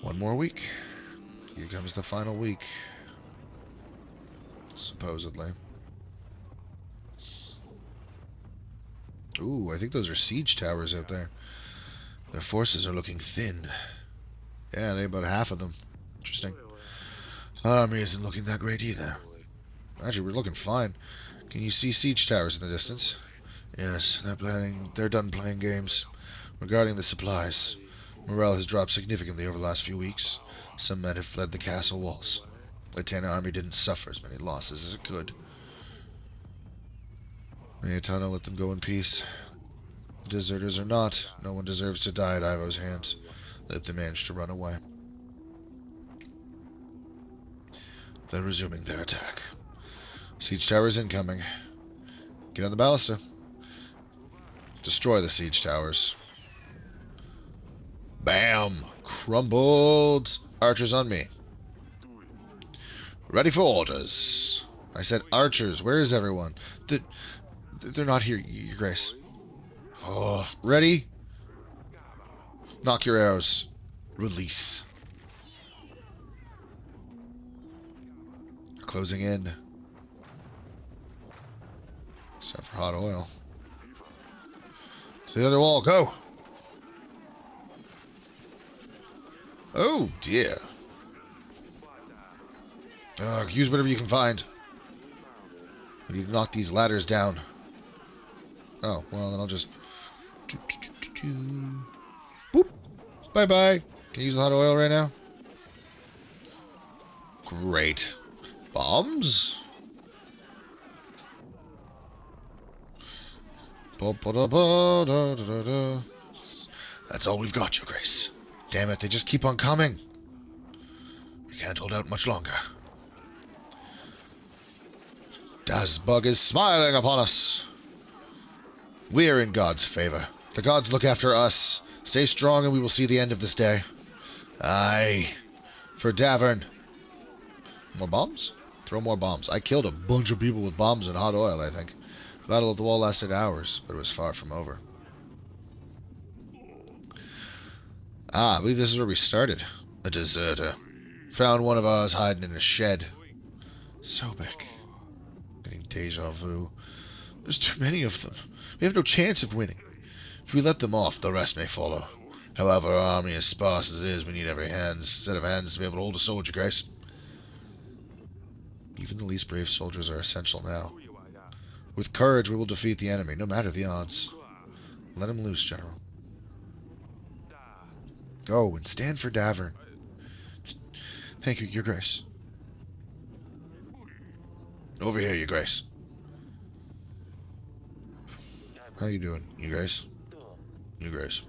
One more week. Here comes the final week. Supposedly. Ooh, I think those are siege towers out there. Their forces are looking thin. Yeah, they about half of them. Interesting. Army isn't looking that great either. Actually, we're looking fine. Can you see siege towers in the distance? Yes, they're done playing games. Regarding the supplies, morale has dropped significantly over the last few weeks. Some men have fled the castle walls. The Tana army didn't suffer as many losses as it could. Mayatana let them go in peace. Deserters or not, no one deserves to die at Ivo's hands. Let them manage to run away. They're resuming their attack. Siege towers incoming. Get on the ballista. Destroy the siege towers. Bam! Crumbled! Archers on me. Ready for orders. I said archers. Where is everyone? They're not here, Your Grace. Oh, ready? Knock your arrows. Release. They're closing in. Except for hot oil. To the other wall, go! Oh dear. Use whatever you can find. We need to knock these ladders down. Oh, well then I'll just... Boop! Bye-bye! Can you use the hot oil right now? Great. Bombs? That's all we've got, Your Grace. Damn it, they just keep on coming. We can't hold out much longer. Dazbug is smiling upon us. We're in God's favor. The gods look after us. Stay strong and we will see the end of this day. Aye. For Davern. More bombs? Throw more bombs. I killed a bunch of people with bombs and hot oil, I think. The Battle of the Wall lasted hours, but it was far from over. Ah, I believe this is where we started. A deserter. Found one of ours hiding in a shed. Sobek. Getting deja vu. There's too many of them. We have no chance of winning. If we let them off, the rest may follow. However, our army is sparse as it is, we need every set of hands to be able to hold a soldier, Grace. Even the least brave soldiers are essential now. With courage, we will defeat the enemy, no matter the odds. Let him loose, General. Go and stand for Davern. Thank you, Your Grace. Over here, Your Grace. How you doing, Your Grace? Your Grace.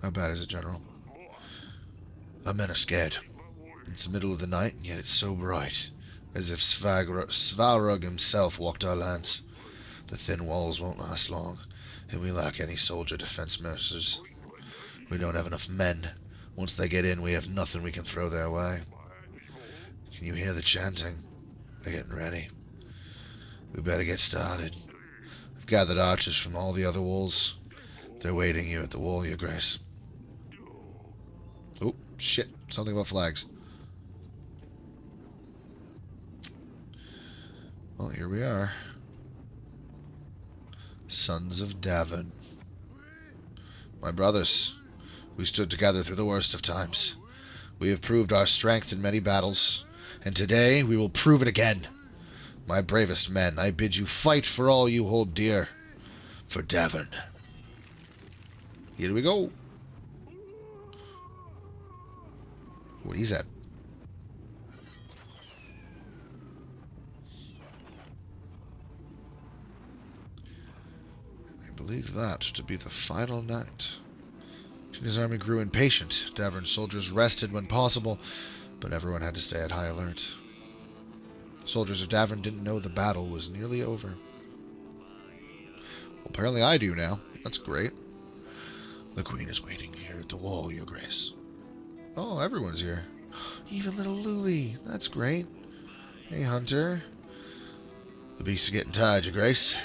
How bad is it, General? Our men are scared. It's the middle of the night, and yet it's so bright, as if Svarog himself walked our lands. The thin walls won't last long, and we lack any soldier defense measures. We don't have enough men. Once they get in, we have nothing we can throw their way. Can you hear the chanting? They're getting ready. We better get started. I've gathered archers from all the other walls. They're waiting here at the wall, Your Grace. Oh, shit. Something about flags. Well, here we are. Sons of Davern. My brothers, we stood together through the worst of times. We have proved our strength in many battles, and today we will prove it again. My bravest men, I bid you fight for all you hold dear. For Davern. Here we go. What is that? I believe that to be the final night. His army grew impatient. Davern's soldiers rested when possible, but everyone had to stay at high alert. The soldiers of Davern didn't know the battle was nearly over. Well, apparently I do now. That's great. The Queen is waiting here at the wall, Your Grace. Oh, everyone's here. Even little Luli. That's great. Hey, Hunter. The beast is getting tired, Your Grace.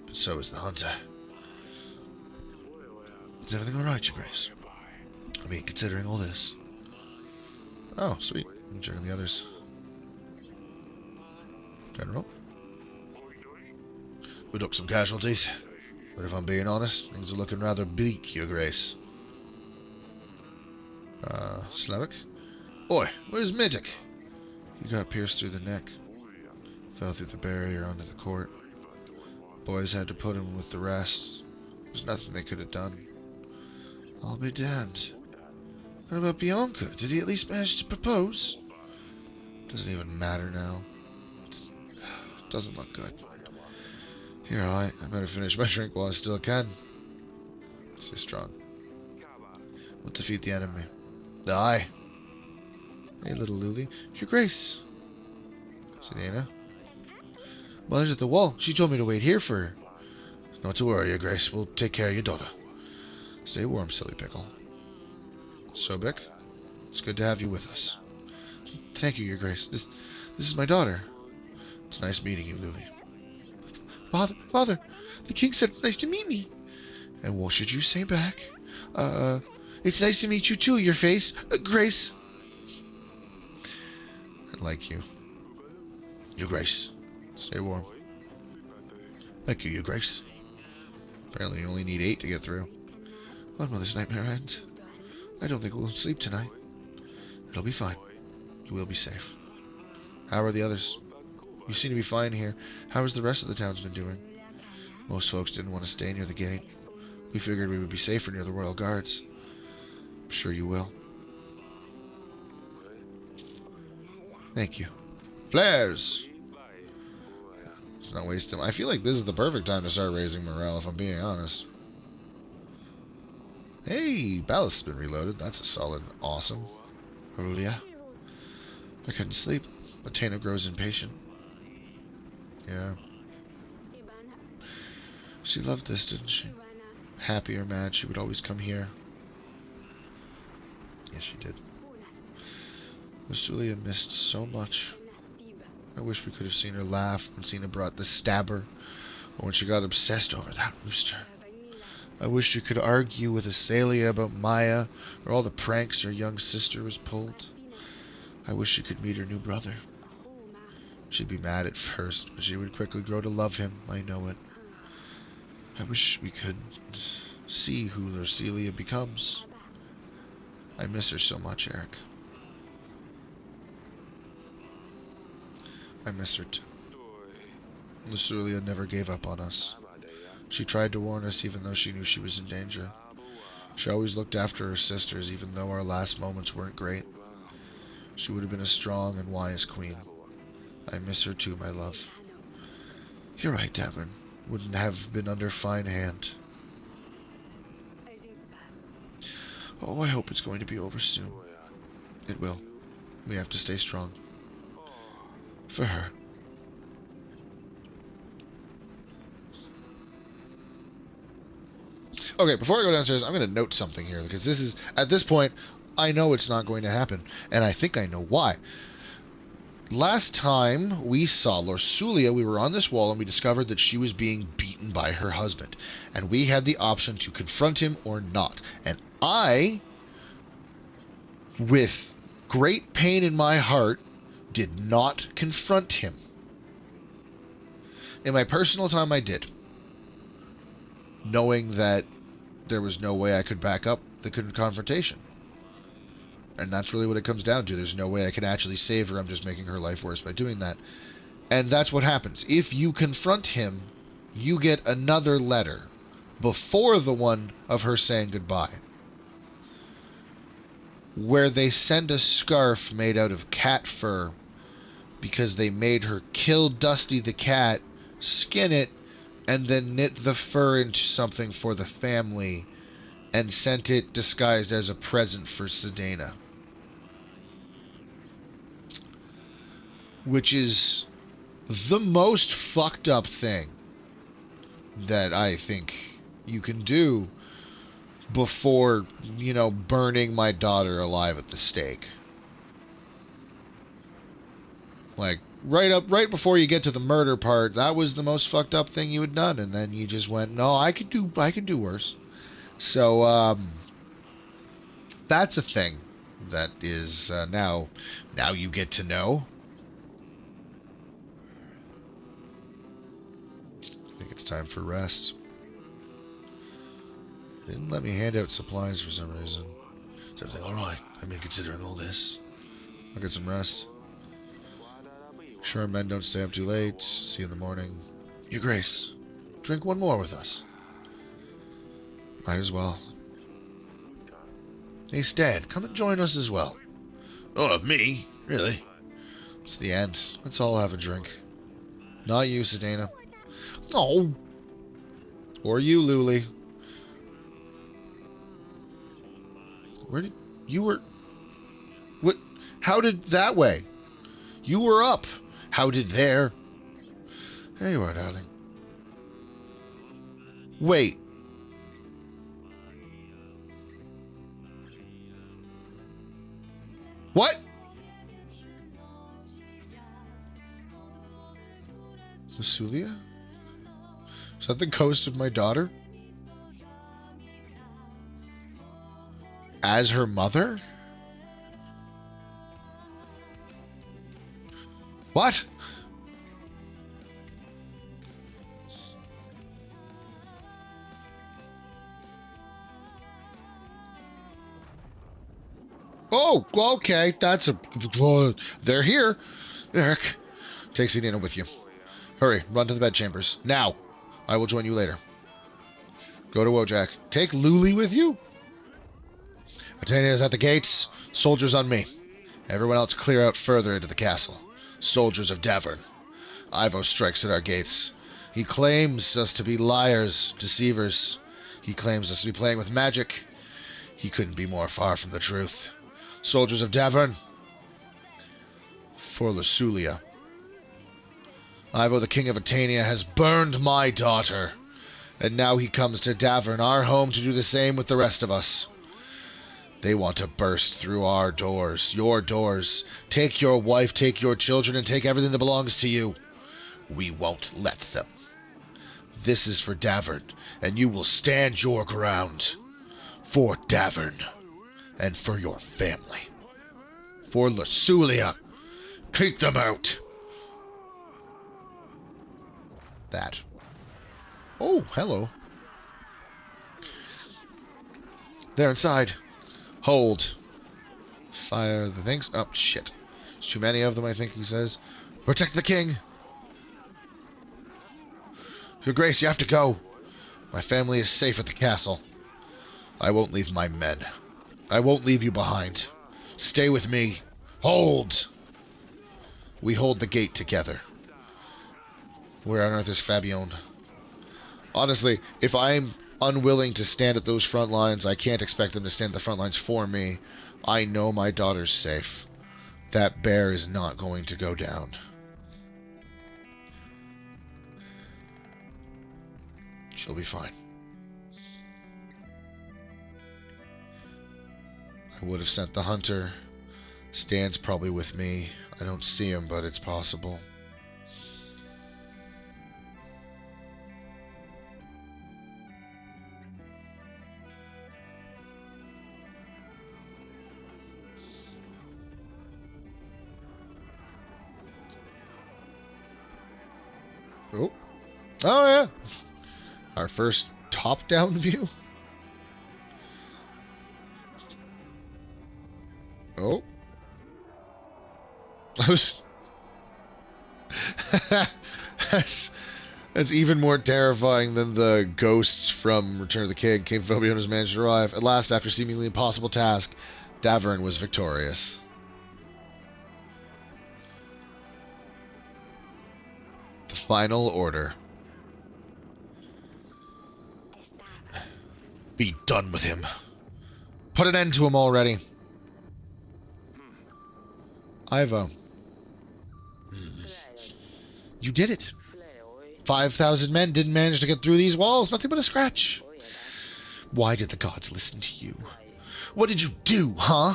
But so is the hunter. Is everything alright, Your Grace? I mean, considering all this. Oh, sweet. I'm checking the others. General? We took some casualties, but if I'm being honest, things are looking rather bleak, Your Grace. Slavic? Oi, where's Mitic? He got pierced through the neck. Fell through the barrier onto the court. Boys had to put him with the rest. There's nothing they could have done. I'll be damned. What about Bianca? Did he at least manage to propose? Doesn't even matter now. It doesn't look good. Here, I better finish my drink while I still can. Stay strong. We'll defeat the enemy. Die. Hey, little Luli. Your Grace. Sedena. Mother's at the wall. She told me to wait here for her. Not to worry, Your Grace. We'll take care of your daughter. Stay warm, silly pickle. Sobek, it's good to have you with us. Thank you, Your Grace. This is my daughter. It's nice meeting you, Luli. Father, the king said it's nice to meet me. And what should you say back? It's nice to meet you too, Your Face. Grace. I like you. Your Grace. Stay warm. Thank you, Your Grace. Apparently you only need 8 to get through. When will this nightmare end? I don't think we'll sleep tonight. It'll be fine. You will be safe. How are the others? You seem to be fine here. How has the rest of the townsmen doing? Most folks didn't want to stay near the gate. We figured we would be safer near the royal guards. I'm sure you will. Thank you. Flares! Let's not waste time. I feel like this is the perfect time to start raising morale, if I'm being honest. Hey, ballast's been reloaded. That's a solid awesome. Aurelia. I couldn't sleep. Latena grows impatient. Yeah. She loved this, didn't she? Happy or mad, she would always come here. Yes, she did. Aurelia missed so much. I wish we could have seen her laugh when Cena brought the stabber, or when she got obsessed over that rooster. I wish you could argue with Asalia about Maya, or all the pranks her young sister was pulled. I wish you could meet her new brother. She'd be mad at first, but she would quickly grow to love him, I know it. I wish we could see who Aurelia becomes. I miss her so much, Eric. I miss her too. Aurelia never gave up on us. She tried to warn us even though she knew she was in danger. She always looked after her sisters even though our last moments weren't great. She would have been a strong and wise queen. I miss her too, my love. You're right, Davin. Wouldn't have been under fine hand. Oh, I hope it's going to be over soon. It will. We have to stay strong. For her. Okay, before I go downstairs, I'm going to note something here, because this is, at this point, I know it's not going to happen, and I think I know why. Last time we saw Aurelia, we were on this wall, and we discovered that she was being beaten by her husband, and we had the option to confront him or not, and I, with great pain in my heart, did not confront him. In my personal time, I did, knowing that there was no way I could back up the confrontation. And that's really what it comes down to. There's no way I can actually save her. I'm just making her life worse by doing that. And that's what happens. If you confront him, you get another letter before the one of her saying goodbye, where they send a scarf made out of cat fur because they made her kill Dusty the cat, skin it, and then knit the fur into something for the family and sent it disguised as a present for Sedena. Which is the most fucked up thing that I think you can do before, you know, burning my daughter alive at the stake. Like, right before you get to the murder part, that was the most fucked up thing you had done, and then you just went, no, I can do worse. So, that's a thing that is now you get to know. I think it's time for rest. They didn't let me hand out supplies for some reason. Is everything alright? I mean, considering all this. I'll get some rest. Sure, men don't stay up too late. See you in the morning. Your Grace, drink one more with us. Might as well. Hey, Stan, come and join us as well. Oh, me? Really? It's the end. Let's all have a drink. Not you, Sedana. Oh. Or you, Luli. Where did... You were... What? How did that way? You were up. How did there? There you are, darling. Wait. What? Lusulia? Is that the ghost of my daughter? As her mother? What? Oh, okay. That's a... They're here. Eric, take Sedina with you. Hurry, run to the bedchambers. Now. I will join you later. Go to Wojak. Take Luli with you? Atania is at the gates. Soldiers on me. Everyone else clear out further into the castle. Soldiers of Davern. Ivo strikes at our gates. He claims us to be liars, deceivers. He claims us to be playing with magic. He couldn't be more far from the truth. Soldiers of Davern. For Lusulia. Ivo, the king of Atania, has burned my daughter. And now he comes to Davern, our home, to do the same with the rest of us. They want to burst through our doors, your doors. Take your wife, take your children, and take everything that belongs to you. We won't let them. This is for Davern, and you will stand your ground. For Davern, and for your family. For Lusulia, keep them out. That. Oh, hello. They're inside. Hold. Fire the things. Oh, shit. There's too many of them, I think he says. Protect the king. Your Grace, you have to go. My family is safe at the castle. I won't leave my men. I won't leave you behind. Stay with me. Hold. We hold the gate together. Where on earth is Fabione? Honestly, if I'm unwilling to stand at those front lines, I can't expect them to stand at the front lines for me. I know my daughter's safe. That bear is not going to go down. She'll be fine. I would have sent the hunter. Stan's probably with me. I don't see him, but it's possible. Oh. Oh, yeah. Our first top-down view. Oh. That's even more terrifying than the ghosts from Return of the King. King Fabione has managed to arrive. At last, after seemingly impossible task, Davern was victorious. The final order. Be done with him. Put an end to him already. Ivo. You did it. 5,000 men didn't manage to get through these walls. Nothing but a scratch. Why did the gods listen to you? What did you do, huh?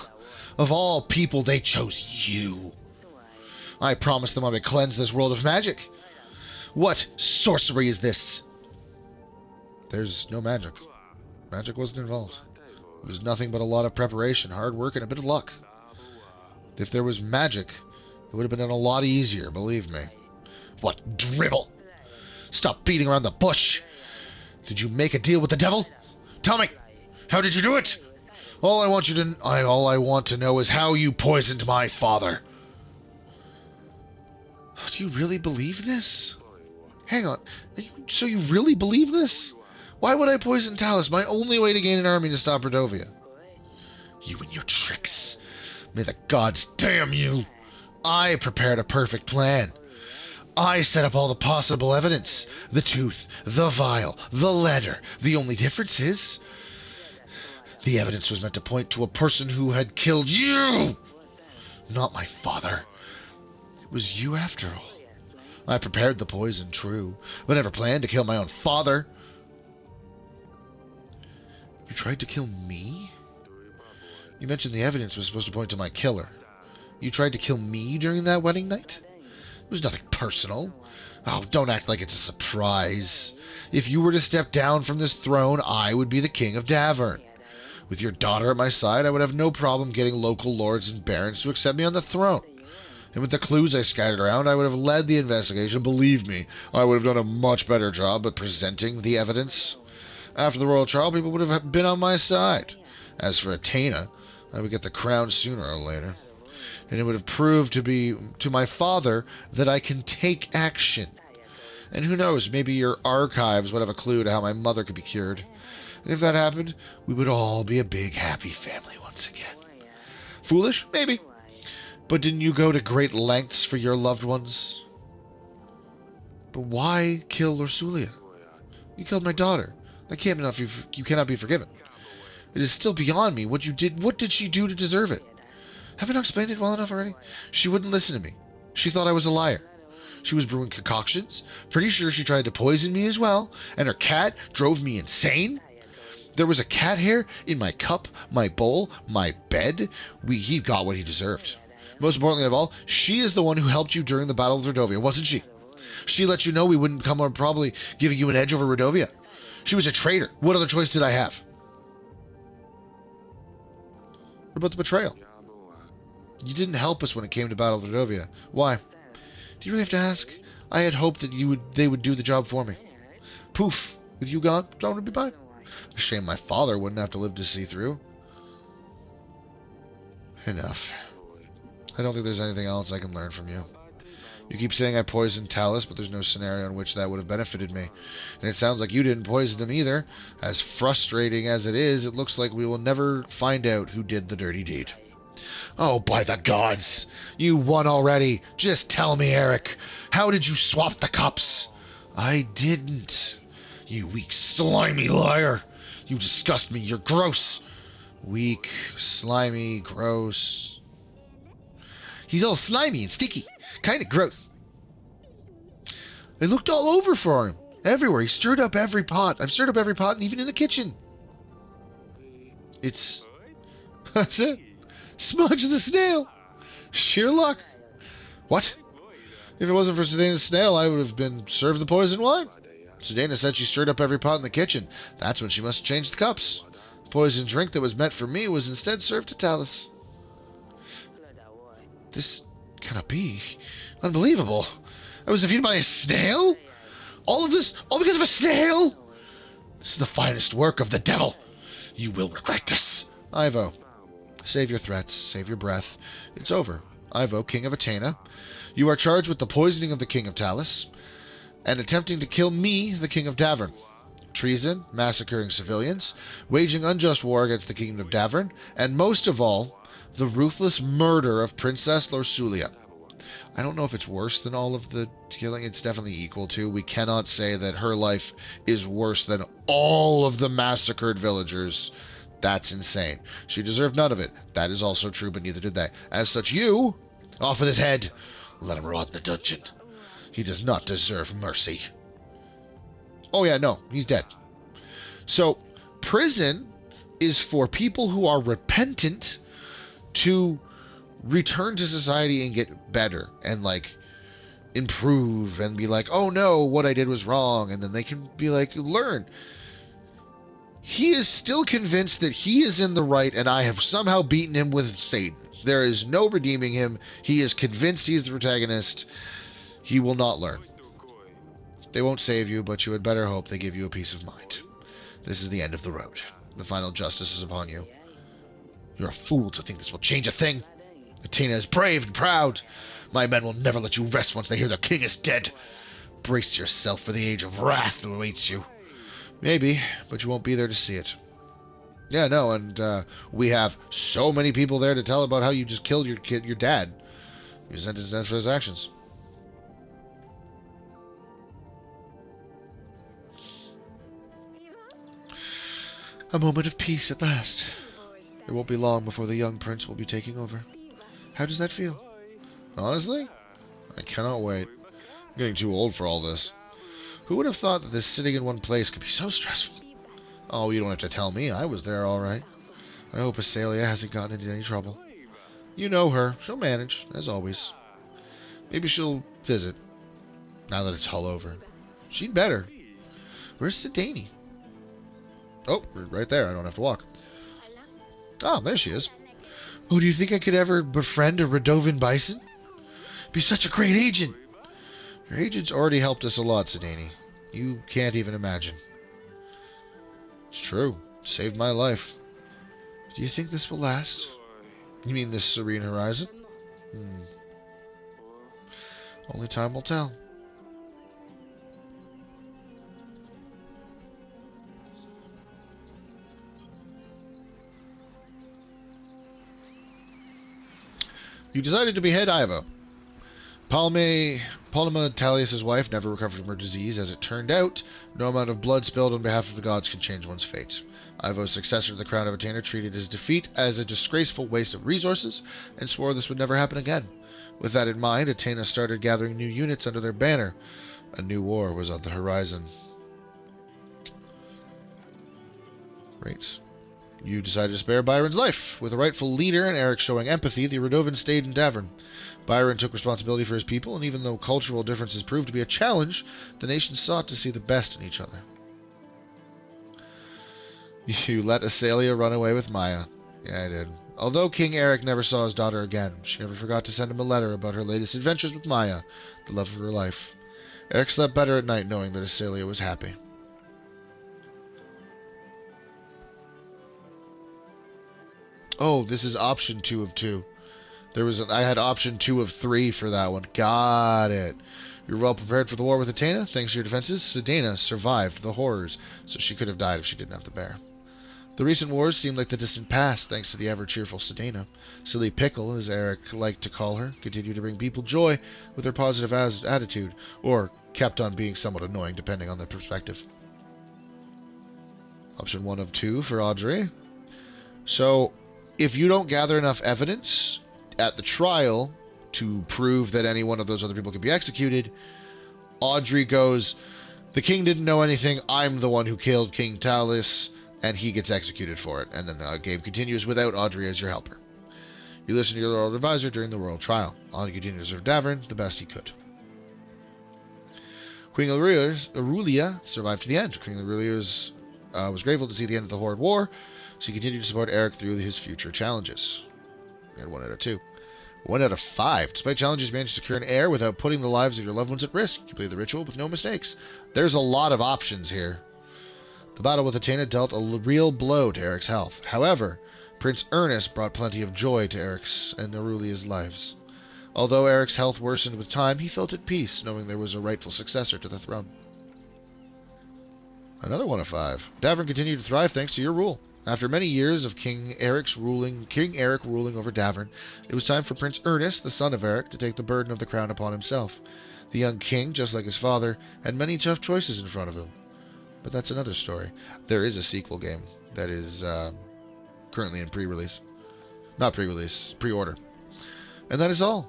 Of all people, they chose you. I promised them I would cleanse this world of magic. What sorcery is this? There's no magic. Magic wasn't involved. It was nothing but a lot of preparation, hard work, and a bit of luck. If there was magic, it would have been a lot easier, believe me. What drivel! Stop beating around the bush! Did you make a deal with the devil? Tell me! How did you do it? All I want to know is how you poisoned my father. Do you really believe this? Hang on. So you really believe this? Why would I poison Talus? My only way to gain an army to stop Rodovia. You and your tricks. May the gods damn you. I prepared a perfect plan. I set up all the possible evidence. The tooth, the vial, the letter. The only difference is the evidence was meant to point to a person who had killed you. Not my father. It was you after all. I prepared the poison, true, but never planned to kill my own father. You tried to kill me? You mentioned the evidence was supposed to point to my killer. You tried to kill me during that wedding night? It was nothing personal. Oh, don't act like it's a surprise. If you were to step down from this throne, I would be the king of Davern. With your daughter at my side, I would have no problem getting local lords and barons to accept me on the throne. And with the clues I scattered around, I would have led the investigation. Believe me, I would have done a much better job at presenting the evidence. After the royal trial, people would have been on my side. As for Athena, I would get the crown sooner or later. And it would have proved to my father that I can take action. And who knows, maybe your archives would have a clue to how my mother could be cured. And if that happened, we would all be a big, happy family once again. Foolish? Maybe. But didn't you go to great lengths for your loved ones? But why kill Ursulia? You killed my daughter. You cannot be forgiven. It is still beyond me what you did. What did she do to deserve it? Haven't I explained it well enough already? She wouldn't listen to me. She thought I was a liar. She was brewing concoctions. Pretty sure she tried to poison me as well. And her cat drove me insane. There was a cat hair in my cup, my bowl, my bed. He got what he deserved. Most importantly of all, she is the one who helped you during the Battle of Rodovia, wasn't she? She let you know we wouldn't come on probably giving you an edge over Rodovia. She was a traitor. What other choice did I have? What about the betrayal? You didn't help us when it came to Battle of Rodovia. Why? Do you really have to ask? I had hoped that they would do the job for me. Poof. With you gone, John would be fine. A shame my father wouldn't have to live to see through. Enough. I don't think there's anything else I can learn from you. You keep saying I poisoned Talus, but there's no scenario in which that would have benefited me. And it sounds like you didn't poison them either. As frustrating as it is, it looks like we will never find out who did the dirty deed. Oh, by the gods! You won already! Just tell me, Eric! How did you swap the cups? I didn't. You weak, slimy liar! You disgust me, you're gross! Weak, slimy, gross... He's all slimy and sticky. Kind of gross. I looked all over for him. Everywhere. He stirred up every pot. I've stirred up every pot, and even in the kitchen. That's it. Smudge the snail. Sheer luck. What? If it wasn't for Sedena's snail, I would have been served the poison wine. Sedena said she stirred up every pot in the kitchen. That's when she must have changed the cups. The poison drink that was meant for me was instead served to Talus. This cannot be. Unbelievable. I was defeated by a snail? All of this, all because of a snail? This is the finest work of the devil. You will regret this. Ivo, save your threats, save your breath. It's over. Ivo, King of Athena, you are charged with the poisoning of the King of Talus and attempting to kill me, the King of Davern. Treason, massacring civilians, waging unjust war against the Kingdom of Davern, and most of all, the ruthless murder of Princess Ursulia. I don't know if it's worse than all of the killing. It's definitely equal to. We cannot say that her life is worse than all of the massacred villagers. That's insane. She deserved none of it. That is also true, but neither did they. As such, you, off with his head. Let him rot in the dungeon. He does not deserve mercy. Oh yeah, no, he's dead. So, prison is for people who are repentant to return to society and get better and like improve and be like, oh no, what I did was wrong, and then they can be like, learn. He is still convinced that he is in the right and I have somehow beaten him with Satan. There is no redeeming him. He is convinced he is the protagonist. He will not learn. They won't save you, but you had better hope they give you a peace of mind. This is the end of the road. The final justice is upon you. You're a fool to think this will change a thing. Athena is brave and proud. My men will never let you rest once they hear their king is dead. Brace yourself for the age of wrath that awaits you. Maybe, but you won't be there to see it. Yeah, no, and we have so many people there to tell about how you just killed your dad. You sentenced his death for his actions. A moment of peace at last. It won't be long before the young prince will be taking over. How does that feel? Honestly, I cannot wait. I'm getting too old for all this. Who would have thought that this sitting in one place could be so stressful? Oh, you don't have to tell me. I was there all right. I hope Asalia hasn't gotten into any trouble. You know her. She'll manage, as always. Maybe she'll visit, now that it's all over. She'd better. Where's Sidani? Oh, right there. I don't have to walk. Oh, there she is. Oh, do you think I could ever befriend a Radovan bison? Be such a great agent. Your agent's already helped us a lot, Sidani. You can't even imagine. It's true. It saved my life. Do you think this will last? You mean this serene horizon? Only time will tell. You decided to behead Ivo. Palma Talius' wife never recovered from her disease. As it turned out, no amount of blood spilled on behalf of the gods can change one's fate. Ivo's successor to the crown of Athena treated his defeat as a disgraceful waste of resources and swore this would never happen again. With that in mind, Athena started gathering new units under their banner. A new war was on the horizon. Great. You decided to spare Byron's life. With a rightful leader and Eric showing empathy, the Radovan stayed in Davern. Byron took responsibility for his people, and even though cultural differences proved to be a challenge, the nation sought to see the best in each other. You let Asalia run away with Maya. Yeah, I did. Although King Eric never saw his daughter again, she never forgot to send him a letter about her latest adventures with Maya, the love of her life. Eric slept better at night knowing that Asalia was happy. Oh, this is option 2 of 2. I had option 2 of 3 for that one. Got it. You're well prepared for the war with Athena. Thanks to your defenses, Sidana survived the horrors, so she could have died if she didn't have the bear. The recent wars seemed like the distant past, thanks to the ever-cheerful Sidana. Silly Pickle, as Eric liked to call her, continued to bring people joy with her positive attitude, or kept on being somewhat annoying, depending on the perspective. Option 1 of 2 for Audrey. So, if you don't gather enough evidence at the trial to prove that any one of those other people could be executed, Audrey goes, the king didn't know anything, I'm the one who killed King Talus, and he gets executed for it. And then the game continues without Audrey as your helper. You listen to your royal advisor during the royal trial. Audrey continued to serve Davern the best he could. Queen Aurelia survived to the end. Queen Aurelia was grateful to see the end of the Horde War, so he continued to support Eric through his future challenges. And 1 out of 2. 1 out of 5. Despite challenges, you managed to secure an heir without putting the lives of your loved ones at risk. You completed the ritual with no mistakes. There's a lot of options here. The battle with Athena dealt a real blow to Eric's health. However, Prince Ernest brought plenty of joy to Eric's and Aurelia's lives. Although Eric's health worsened with time, he felt at peace, knowing there was a rightful successor to the throne. Another 1 of 5. Davern continued to thrive thanks to your rule. After many years of King Eric ruling over Davern, it was time for Prince Ernest, the son of Eric, to take the burden of the crown upon himself. The young king, just like his father, had many tough choices in front of him. But that's another story. There is a sequel game that is currently in pre-release. Not pre-release, pre-order. And that is all.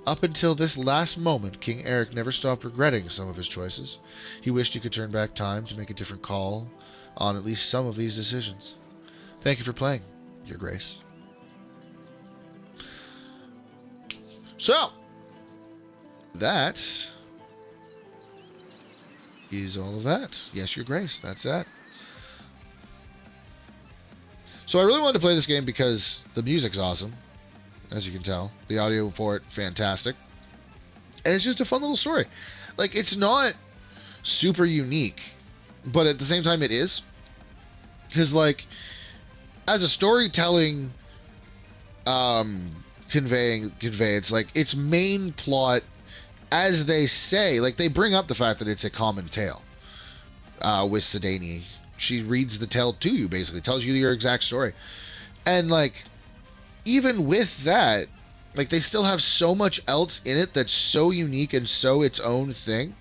Up until this last moment, King Eric never stopped regretting some of his choices. He wished he could turn back time to make a different call on at least some of these decisions. Thank you for playing, Your Grace. So, that is all of that. Yes, Your Grace, that's that. So I really wanted to play this game because the music's awesome, as you can tell. The audio for it, fantastic. And it's just a fun little story. Like, it's not super unique, but at the same time it is. Because, like, as a storytelling conveyance, like, its main plot, as they say, like, they bring up the fact that it's a common tale with Sedani. She reads the tale to you, basically, tells you your exact story. And, like, even with that, like, they still have so much else in it that's so unique and so its own thing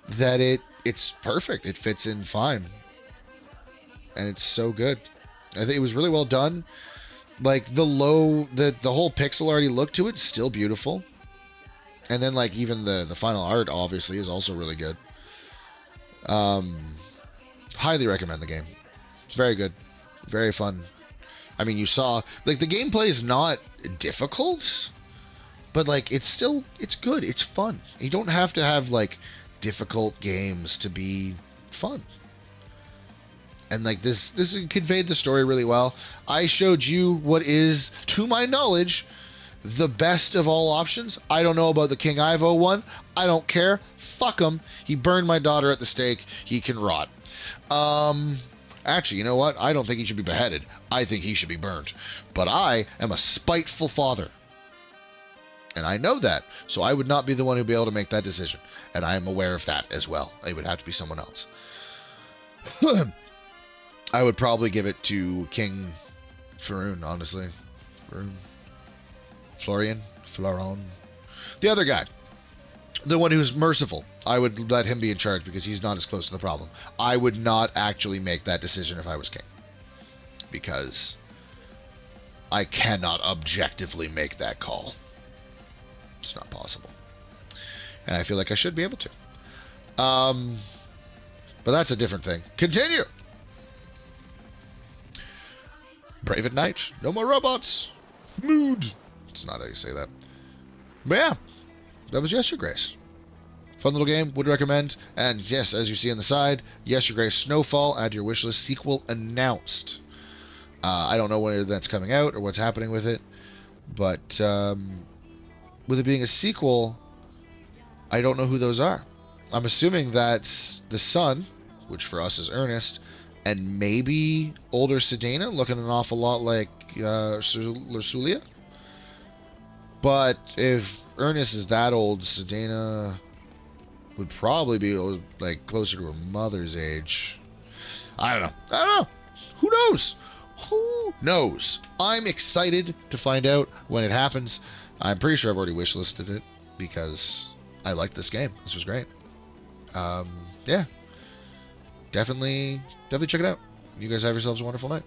that it's perfect. It fits in fine. And it's so good. I think it was really well done. Like, the whole pixel arty look to it is still beautiful. And then, like, even the final art, obviously, is also really good. Highly recommend the game. It's very good. Very fun. I mean, you saw, like, the gameplay is not difficult, but, like, it's good. It's fun. You don't have to have, like, difficult games to be fun. And, like, this conveyed the story really well. I showed you what is, to my knowledge, the best of all options. I don't know about the King Ivo one. I don't care. Fuck him. He burned my daughter at the stake. He can rot. Actually, you know what? I don't think he should be beheaded. I think he should be burned. But I am a spiteful father. And I know that. So I would not be the one who'd be able to make that decision. And I am aware of that as well. It would have to be someone else. I would probably give it to King Faroon, honestly. Florin. The other guy. The one who's merciful. I would let him be in charge because he's not as close to the problem. I would not actually make that decision if I was king. Because I cannot objectively make that call. It's not possible. And I feel like I should be able to. But that's a different thing. Continue! Brave at night. No more robots. Mood. It's not how you say that. But yeah. That was Yes, Your Grace. Fun little game. Would recommend. And yes, as you see on the side, Yes, Your Grace Snowfall. Add to your wishlist. Sequel announced. I don't know when that's coming out or what's happening with it. But with it being a sequel, I don't know who those are. I'm assuming that's the son, which for us is Ernest, and maybe older Sedana, looking an awful lot like Lursulia. But if Ernest is that old, Sedana would probably be like closer to her mother's age. I don't know. Who knows? Who knows? I'm excited to find out when it happens. I'm pretty sure I've already wishlisted it because I liked this game. This was great. Yeah. Definitely check it out. You guys have yourselves a wonderful night.